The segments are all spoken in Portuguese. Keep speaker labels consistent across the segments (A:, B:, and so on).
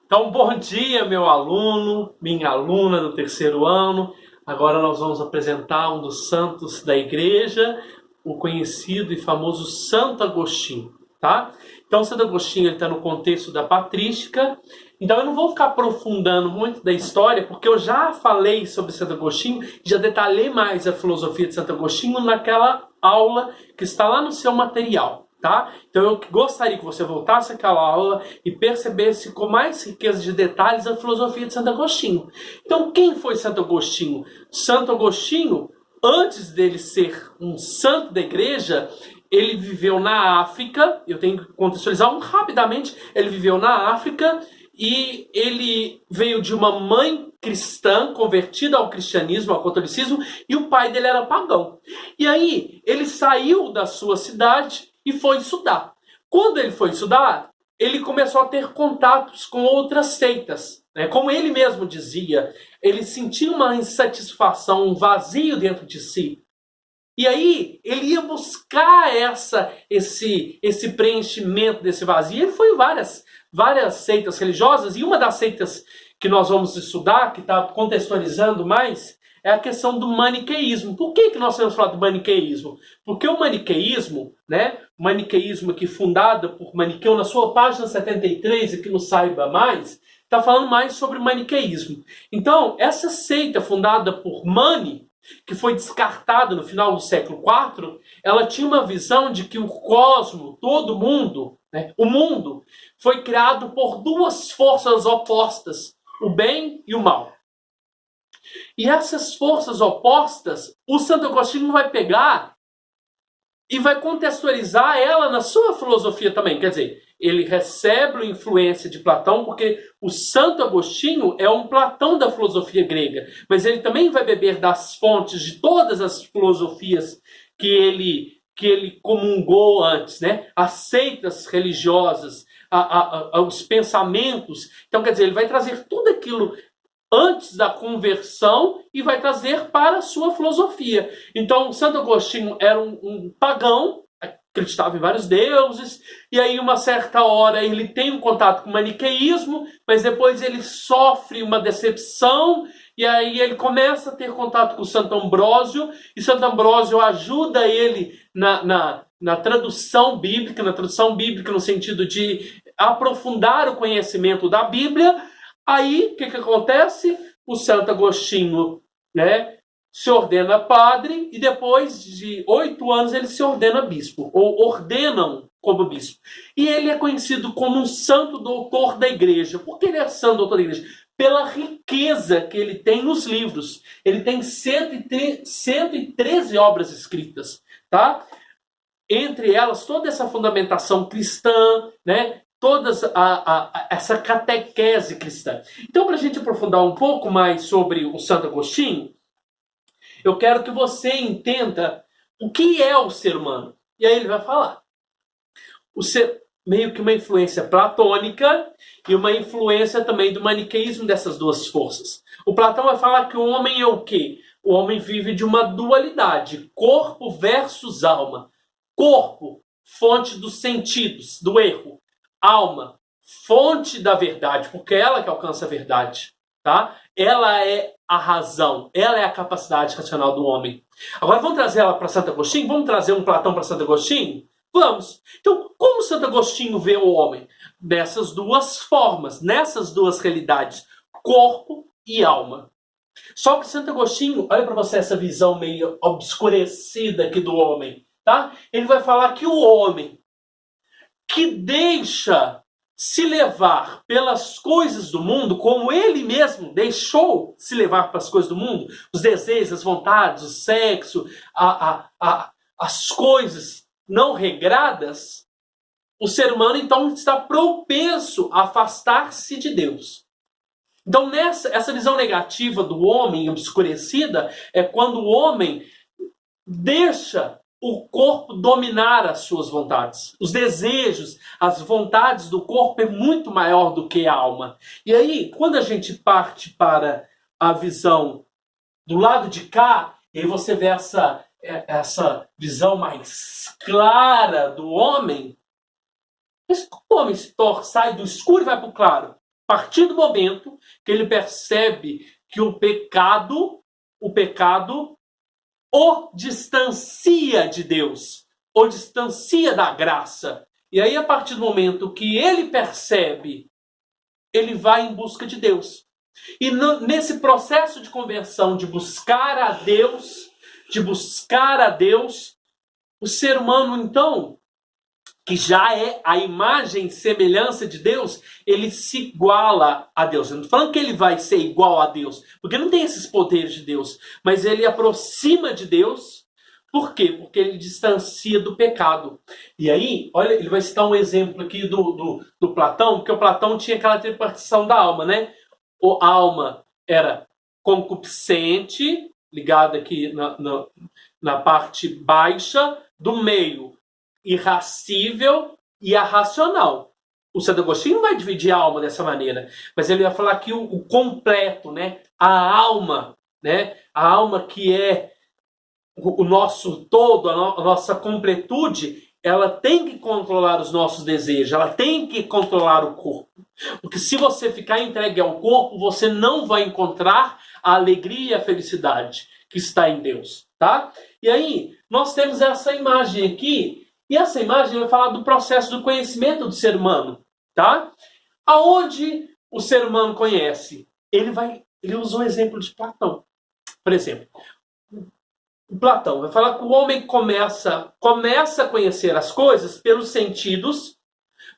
A: Então, bom dia, meu aluno, minha aluna do terceiro ano. Agora nós vamos apresentar um dos santos da igreja, o conhecido e famoso Santo Agostinho, tá? Então, Santo Agostinho está no contexto da patrística. Então, eu não vou ficar aprofundando muito da história, porque eu já falei sobre Santo Agostinho, já detalhei mais a filosofia de Santo Agostinho naquela aula que está lá no seu material. Tá? Então eu gostaria que você voltasse àquela aula e percebesse com mais riqueza de detalhes a filosofia de Santo Agostinho. Então quem foi Santo Agostinho? Santo Agostinho, antes dele ser um santo da igreja, ele viveu na África. Eu tenho que contextualizar rapidamente. Ele viveu na África e ele veio de uma mãe cristã, convertida ao cristianismo, ao catolicismo, e o pai dele era pagão. E aí ele saiu da sua cidade e foi estudar. Quando ele foi estudar, ele começou a ter contatos com outras seitas. Como ele mesmo dizia, ele sentia uma insatisfação, um vazio dentro de si. E aí ele ia buscar esse preenchimento desse vazio. Ele foi em várias seitas religiosas, e uma das seitas que nós vamos estudar, que está contextualizando mais, é a questão do maniqueísmo. Por que nós temos falado do maniqueísmo? Porque o maniqueísmo, o maniqueísmo aqui fundado por Maniqueu, na sua página 73, e que não saiba mais, está falando mais sobre o maniqueísmo. Então, essa seita fundada por Mani, que foi descartada no final do século IV, ela tinha uma visão de que o cosmo, todo mundo, o mundo, foi criado por duas forças opostas, o bem e o mal. E essas forças opostas, o Santo Agostinho vai pegar e vai contextualizar ela na sua filosofia também. Quer dizer, ele recebe a influência de Platão, porque o Santo Agostinho é um Platão da filosofia grega. Mas ele também vai beber das fontes de todas as filosofias que ele comungou antes, as seitas religiosas, os pensamentos. Então, quer dizer, ele vai trazer tudo aquilo antes da conversão e vai trazer para a sua filosofia. Então, Santo Agostinho era um pagão, acreditava em vários deuses, e aí, uma certa hora, ele tem um contato com o maniqueísmo, mas depois ele sofre uma decepção, e aí ele começa a ter contato com Santo Ambrósio, e Santo Ambrósio ajuda ele na tradução bíblica no sentido de aprofundar o conhecimento da Bíblia. Aí, o que acontece? O Santo Agostinho, se ordena padre, e depois de 8 anos ele se ordena bispo, ou ordenam como bispo. E ele é conhecido como um santo doutor da igreja. Por que ele é santo doutor da igreja? Pela riqueza que ele tem nos livros. Ele tem 113 obras escritas, tá? Entre elas, toda essa fundamentação cristã, toda essa catequese cristã. Então, para a gente aprofundar um pouco mais sobre o Santo Agostinho, eu quero que você entenda o que é o ser humano. E aí ele vai falar. O ser, meio que uma influência platônica e uma influência também do maniqueísmo dessas duas forças. O Platão vai falar que o homem é o quê? O homem vive de uma dualidade, corpo versus alma. Corpo, fonte dos sentidos, do erro. Alma, fonte da verdade, porque é ela que alcança a verdade, tá? Ela é a razão, ela é a capacidade racional do homem. Agora vamos trazer ela para Santo Agostinho? Vamos trazer um Platão para Santo Agostinho? Vamos! Então, como Santo Agostinho vê o homem? Dessas duas formas, nessas duas realidades, corpo e alma. Só que Santo Agostinho, olha para você essa visão meio obscurecida aqui do homem, tá? Ele vai falar que o homem que deixa se levar pelas coisas do mundo, como ele mesmo deixou se levar pelas coisas do mundo, os desejos, as vontades, o sexo, as coisas não regradas, o ser humano então está propenso a afastar-se de Deus. Então, essa visão negativa do homem obscurecida é quando o homem deixa o corpo dominar as suas vontades. Os desejos, as vontades do corpo é muito maior do que a alma. E aí, quando a gente parte para a visão do lado de cá, e aí você vê essa visão mais clara do homem. Mas como o homem sai do escuro e vai para o claro? A partir do momento que ele percebe que o pecado o distancia de Deus, o distancia da graça. E aí, a partir do momento que ele percebe, ele vai em busca de Deus. E nesse processo de conversão, de buscar a Deus, o ser humano, então, que já é a imagem e semelhança de Deus, ele se iguala a Deus. Eu não estou falando que ele vai ser igual a Deus, porque não tem esses poderes de Deus, mas ele aproxima de Deus. Por quê? Porque ele distancia do pecado. E aí, olha, ele vai citar um exemplo aqui do Platão, porque o Platão tinha aquela tripartição da alma, né? A alma era concupiscente, ligada aqui na parte baixa, do meio irascível e arracional. O Santo Agostinho não vai dividir a alma dessa maneira, mas ele vai falar que o completo, né? A alma, né? A alma que é o nosso todo, a nossa completude, ela tem que controlar os nossos desejos, ela tem que controlar o corpo. Porque se você ficar entregue ao corpo, você não vai encontrar a alegria e a felicidade que está em Deus, tá? E aí, nós temos essa imagem aqui, e essa imagem vai falar do processo do conhecimento do ser humano, tá? Aonde o ser humano conhece? Ele usou o exemplo de Platão. Por exemplo, Platão vai falar que o homem começa a conhecer as coisas pelos sentidos,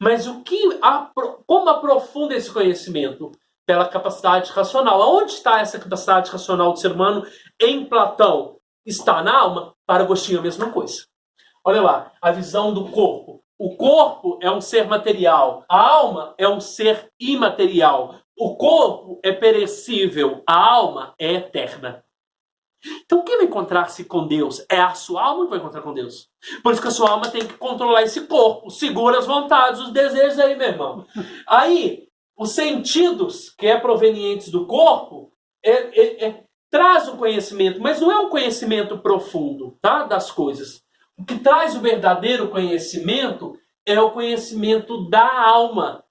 A: mas como aprofunda esse conhecimento? Pela capacidade racional. Aonde está essa capacidade racional do ser humano em Platão? Está na alma. Para Agostinho, a mesma coisa. Olha lá, a visão do corpo. O corpo é um ser material. A alma é um ser imaterial. O corpo é perecível. A alma é eterna. Então, quem vai encontrar-se com Deus? É a sua alma que vai encontrar com Deus. Por isso que a sua alma tem que controlar esse corpo. Segura as vontades, os desejos aí, meu irmão. Aí, os sentidos, que é provenientes do corpo, traz o conhecimento, mas não é um conhecimento profundo, tá, das coisas. O que traz o verdadeiro conhecimento é o conhecimento da alma.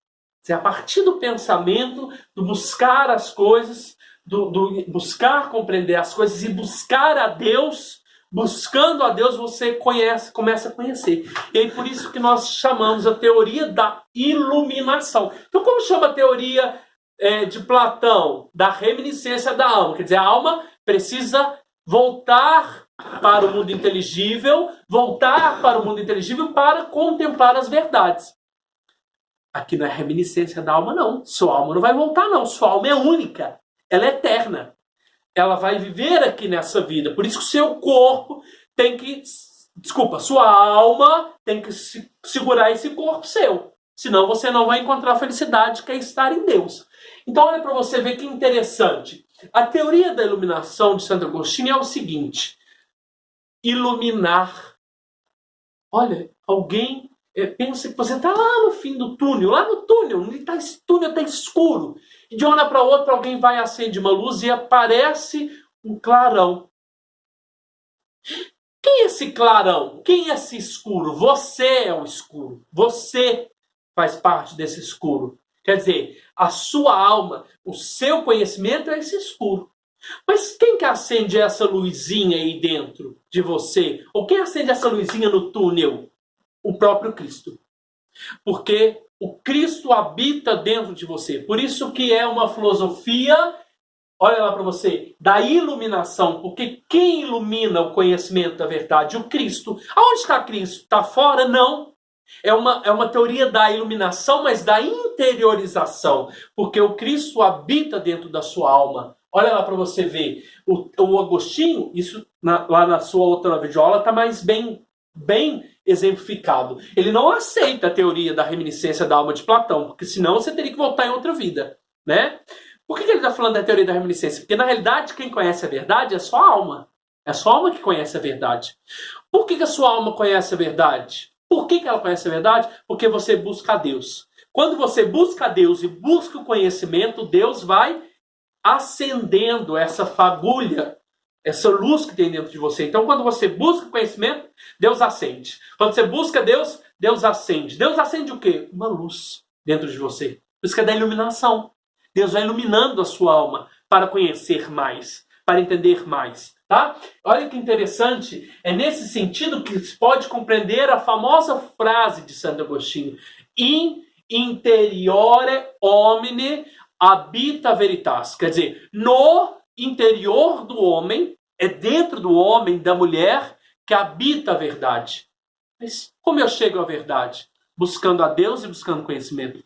A: É a partir do pensamento, do buscar as coisas, do buscar compreender as coisas e buscar a Deus. Buscando a Deus, você começa a conhecer. E aí, por isso que nós chamamos a teoria da iluminação. Então, como chama a teoria de Platão? Da reminiscência da alma. Quer dizer, a alma precisa voltar para o mundo inteligível, para contemplar as verdades. Aqui não é reminiscência da alma, não. Sua alma não vai voltar, não. Sua alma é única. Ela é eterna. Ela vai viver aqui nessa vida. Por isso que o seu corpo tem que... sua alma tem que segurar esse corpo seu. Senão você não vai encontrar a felicidade que é estar em Deus. Então olha para você ver que interessante. A teoria da iluminação de Santo Agostinho é o seguinte. Iluminar. Olha, alguém pensa que você está lá no fim do túnel. Lá no túnel. Esse túnel está escuro. E de uma hora para outra alguém vai acender uma luz e aparece um clarão. Quem é esse clarão? Quem é esse escuro? Você é o escuro. Você faz parte desse escuro. Quer dizer, a sua alma, o seu conhecimento é esse escuro. Mas quem que acende essa luzinha aí dentro de você? Ou quem acende essa luzinha no túnel? O próprio Cristo. Porque o Cristo habita dentro de você. Por isso que é uma filosofia, olha lá para você, da iluminação. Porque quem ilumina o conhecimento da verdade? O Cristo. Aonde está Cristo? Está fora? Não. É uma teoria da iluminação, mas da interiorização. Porque o Cristo habita dentro da sua alma. Olha lá para você ver. O Agostinho, isso lá na sua outra videoaula está mais bem exemplificado. Ele não aceita a teoria da reminiscência da alma de Platão, porque senão você teria que voltar em outra vida, né? Por que ele está falando da teoria da reminiscência? Porque na realidade quem conhece a verdade é só a alma. É só a alma que conhece a verdade. Por que a sua alma conhece a verdade? Por que ela conhece a verdade? Porque você busca a Deus. Quando você busca a Deus e busca o conhecimento, Deus vai acendendo essa fagulha, essa luz que tem dentro de você. Então, quando você busca conhecimento, Deus acende. Quando você busca Deus, Deus acende. Deus acende o quê? Uma luz dentro de você. Por isso que é da iluminação. Deus vai iluminando a sua alma para conhecer mais, para entender mais. Tá? Olha que interessante, é nesse sentido que se pode compreender a famosa frase de Santo Agostinho: in interiore homine habita veritas. Quer dizer, no interior do homem, é dentro do homem, da mulher, que habita a verdade. Mas como eu chego à verdade? Buscando a Deus e buscando conhecimento.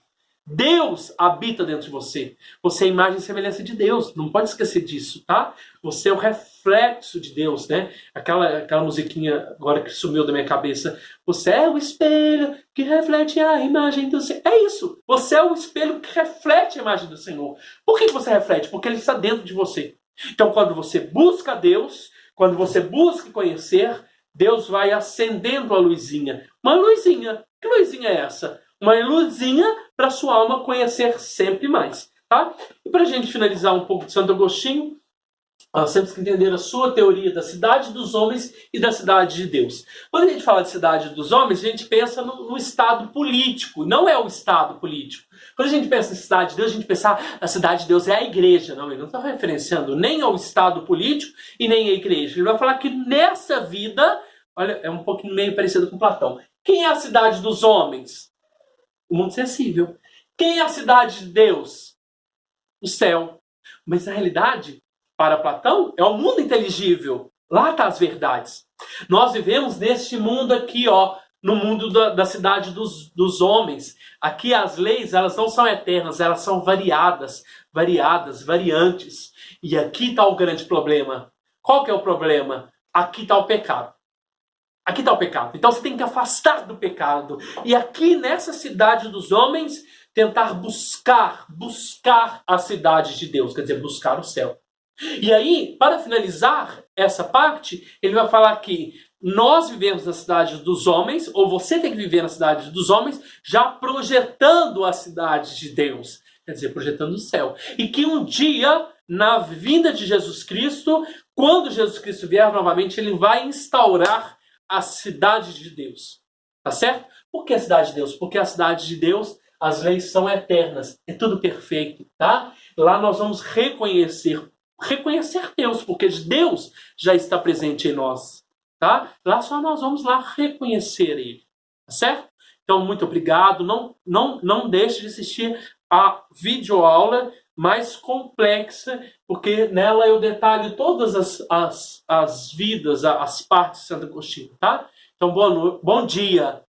A: Deus habita dentro de você. Você é a imagem e semelhança de Deus. Não pode esquecer disso, tá? Você é o reflexo de Deus, né? Aquela musiquinha agora que sumiu da minha cabeça. Você é o espelho que reflete a imagem do Senhor. É isso. Você é o espelho que reflete a imagem do Senhor. Por que você reflete? Porque Ele está dentro de você. Então, quando você busca Deus, quando você busca conhecer, Deus vai acendendo a luzinha. Uma luzinha. Que luzinha é essa? Uma luzinha para a sua alma conhecer sempre mais. Tá? E para a gente finalizar um pouco de Santo Agostinho, nós temos que entender a sua teoria da cidade dos homens e da cidade de Deus. Quando a gente fala de cidade dos homens, a gente pensa no estado político. Não é o estado político. Quando a gente pensa em cidade de Deus, a gente pensa a cidade de Deus é a igreja. Não, ele não está referenciando nem ao estado político e nem à igreja. Ele vai falar que nessa vida, olha, é um pouquinho meio parecido com Platão. Quem é a cidade dos homens? O mundo sensível. Quem é a cidade de Deus? O céu. Mas na realidade, para Platão, é o mundo inteligível. Lá estão as verdades. Nós vivemos neste mundo aqui, ó, no mundo da cidade dos homens. Aqui as leis, elas não são eternas, elas são variadas, variantes. E aqui está o grande problema. Qual que é o problema? Aqui está o pecado. Aqui está o pecado. Então você tem que afastar do pecado. E aqui nessa cidade dos homens, tentar buscar a cidade de Deus. Quer dizer, buscar o céu. E aí, para finalizar essa parte, ele vai falar que nós vivemos na cidade dos homens, ou você tem que viver na cidade dos homens, já projetando a cidade de Deus. Quer dizer, projetando o céu. E que um dia, na vinda de Jesus Cristo, quando Jesus Cristo vier novamente, ele vai instaurar a cidade de Deus. Tá certo? Por que a cidade de Deus? Porque a cidade de Deus, as leis são eternas. É tudo perfeito, tá? Lá nós vamos reconhecer Deus, porque Deus já está presente em nós, tá? Lá só nós vamos lá reconhecer Ele, tá certo? Então, muito obrigado. Não deixe de assistir a videoaula mais complexa, porque nela eu detalho todas as vidas, as partes de Santo Agostinho, tá? Então, bom dia.